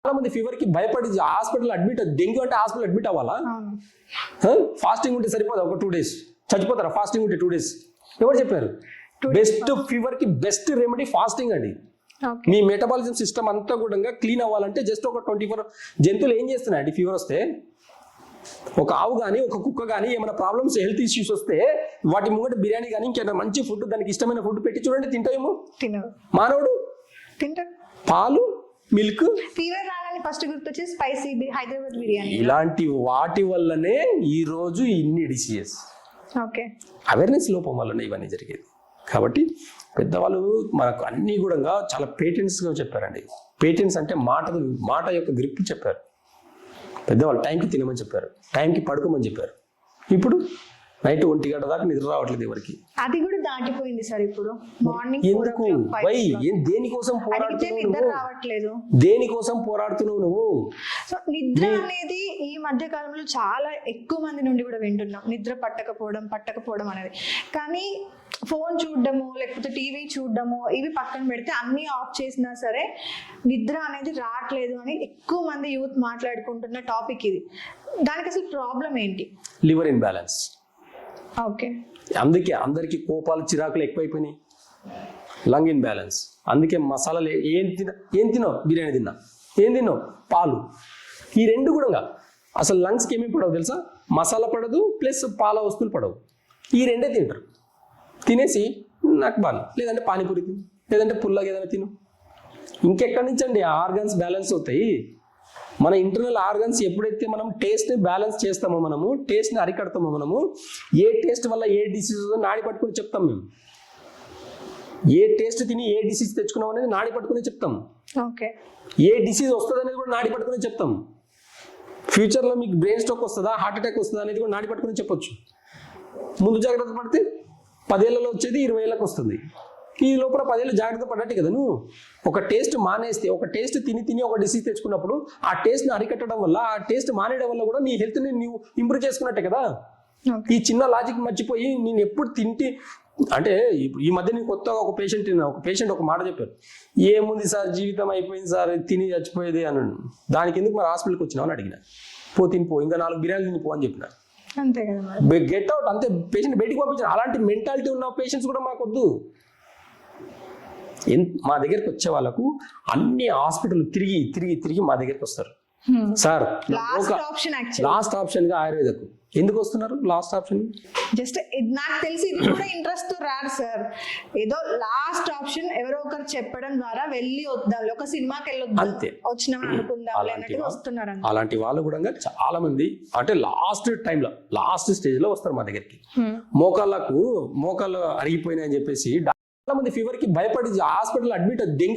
చాలా మంది ఫీవర్ కి భయపడి హాస్పిటల్ అడ్మిట్, డెంగ్యూ అంటే హాస్పిటల్ అడ్మిట్ అవ్వాలా? ఫాస్టింగ్ ఉంటే సరిపోదా? ఒక 2 days చచ్చిపోతారా ఫాస్టింగ్ ఉంటే? 2 days ఎవరు చెప్పారు? బెస్ట్ ఫీవర్ కి బెస్ట్ రెమెడీ ఫాస్టింగ్ అండి. మీ మెటబాలిజం సిస్టమ్ అంతా కూడా క్లీన్ అవ్వాలంటే జస్ట్ ఒక 24 జంతువులు ఏం చేస్తున్నాయండి ఫీవర్ వస్తే? ఒక ఆవు కానీ ఒక కుక్క కానీ ఏమైనా ప్రాబ్లమ్స్ హెల్త్ ఇష్యూస్ వస్తే వాటి ముంగట బిర్యానీ కానీ ఇంకేమైనా మంచి ఫుడ్, దానికి ఇష్టమైన ఫుడ్ పెట్టి చూడండి, తింటాయేమో. మానవుడు తింటాడు పాలు, మిల్క్. ఫీవర్ రాగానే ఫస్ట్ గుర్తొచ్చి స్పైసీ హైదరాబాద్ బిర్యానీ. ఇలాంటి వాటి వల్లనే ఈ రోజు ఇన్ని డిసీజెస్, అవేర్నెస్ లోపం వల్లనే ఇవన్నీ జరిగేది. కాబట్టి పెద్దవాళ్ళు మనకు అన్ని కూడా చాలా పేటెంట్స్గా చెప్పారండి. పేటెంట్స్ అంటే మాట యొక్క గ్రిప్ చెప్పారు. పెద్దవాళ్ళు టైంకి తినమని చెప్పారు, టైంకి పడుకోమని చెప్పారు. ఇప్పుడు నైట్ 1 గంట దాకా నిద్ర రావట్లేదు ఎవరికి. అది కూడా దాటిపోయింది సార్. ఇప్పుడు మార్నింగ్ ఎందుకు? దేనికోసం రావట్లేదు? దేనికోసం పోరాడుతున్నావు నువ్వు? సో నిద్ర అనేది ఈ మధ్య కాలంలో చాలా ఎక్కువ మంది నుండి కూడా వింటున్నాం, నిద్ర పట్టకపోవడం అనేది. కానీ ఫోన్ చూడడము లేకపోతే టీవీ చూడడము ఇవి పక్కన పెడితే అన్ని ఆఫ్ చేసినా సరే నిద్ర అనేది రావట్లేదు అని ఎక్కువ మంది యూత్ మాట్లాడుకుంటున్న టాపిక్ ఇది. దానికి అసలు ప్రాబ్లం ఏంటి? Liver imbalance. అందుకే అందరికి కోపాలు చిరాకులు ఎక్కువైపోయినాయి. Lung imbalance. అందుకే మసాలాలు ఏం తినో బిర్యానీ తిన్నా, ఏం తినో పాలు, ఈ రెండు కూడా అసలు లంగ్స్కి ఏమేమి పడవు తెలుసా? మసాలా పడదు ప్లస్ పాల వస్తువులు పడవు. ఈ రెండే తింటారు. తినేసి నాకు బాగా, లేదంటే పానీపూరి తిను, లేదంటే పుల్లగా ఏదైనా తిను. ఇంకెక్కడి నుంచి అండి ఆర్గన్స్ బ్యాలెన్స్ అవుతాయి? మన ఇంటర్నల్ ఆర్గన్స్ ఎప్పుడైతే మనం టేస్ట్ని బ్యాలెన్స్ చేస్తామో, మనము టేస్ట్ని అరికడతామో, మనము ఏ టేస్ట్ వల్ల ఏ డిసీజ్ నాడి పట్టుకుని చెప్తాం. మేము ఏ టేస్ట్ తిని ఏ డిసీజ్ తెచ్చుకున్నాం అనేది నాడి పట్టుకుని చెప్తాం. ఏ డిసీజ్ వస్తుంది అనేది కూడా నాడి పట్టుకుని చెప్తాం. ఫ్యూచర్లో మీకు బ్రెయిన్ స్ట్రోక్ వస్తుందా, హార్ట్ అటాక్ వస్తుందా అనేది కూడా నాడి పట్టుకుని చెప్పొచ్చు. ముందు జాగ్రత్త పడితే 10 ఏళ్లలో వచ్చేది 20 ఏళ్ళకి వస్తుంది. ఈ లోపల 10 ఏళ్ళు జాగ్రత్త పడ్డట్టు కదా. నువ్వు ఒక టేస్ట్ మానేస్తే, ఒక టేస్ట్ తిని ఒక డిసీజ్ తెచ్చుకున్నప్పుడు ఆ టేస్ట్ని అరికట్టడం వల్ల, ఆ టేస్ట్ మానేయడం వల్ల కూడా నీ హెల్త్ని నువ్వు ఇంప్రూవ్ చేసుకున్నట్టే కదా. ఈ చిన్న లాజిక్ మర్చిపోయి నేను ఎప్పుడు తింటే అంటే ఈ మధ్య నేను కొత్తగా ఒక పేషెంట్ ఒక మాట చెప్పారు. ఏముంది సార్, జీవితం అయిపోయింది సార్, తిని చచ్చిపోయేది అని. దానికి ఎందుకు మరి హాస్పిటల్కి వచ్చినావు అని అడిగిన. తినిపో, ఇంకా 4 బిర్యానీ తినిపో అని చెప్పిన. అంతే కదా, గెట్ అవుట్. అంతే, పేషెంట్ బయటికి పంపించారు. అలాంటి మెంటాలిటీ ఉన్న పేషెంట్స్ కూడా మాకొద్దు. మా దగ్గరికి వచ్చే వాళ్ళకు అన్ని హాస్పిటల్ తిరిగి మా దగ్గరికి వస్తారు. సార్ లాస్ట్ ఆప్షన్ గా ఆయుర్వేదకు ఎందుకు వస్తున్నారు? లాస్ట్ ఆప్షన్ జస్ట్ నాకు తెలిసి ఇది కూడా ఇంట్రెస్ట్ రారు సార్. ఏదో లాస్ట్ ఆప్షన్ ఎవరో ఒకరు చెప్పడం ద్వారా వెళ్ళి వద్దాం, ఒక సినిమాకి వెళ్ళొద్దాం, అంతే వచ్చినాం అనుకుందాం వస్తున్నారు. అలాంటి వాళ్ళు కూడా చాలా మంది అంటే లాస్ట్ టైంలో లాస్ట్ స్టేజ్ లో వస్తారు మా దగ్గరికి. మోకాళ్ళు అరిగిపోయినాయని చెప్పేసి చాలా మంది ఫీవర్ కి భయపడి హాస్పిటల్ అడ్మిట్,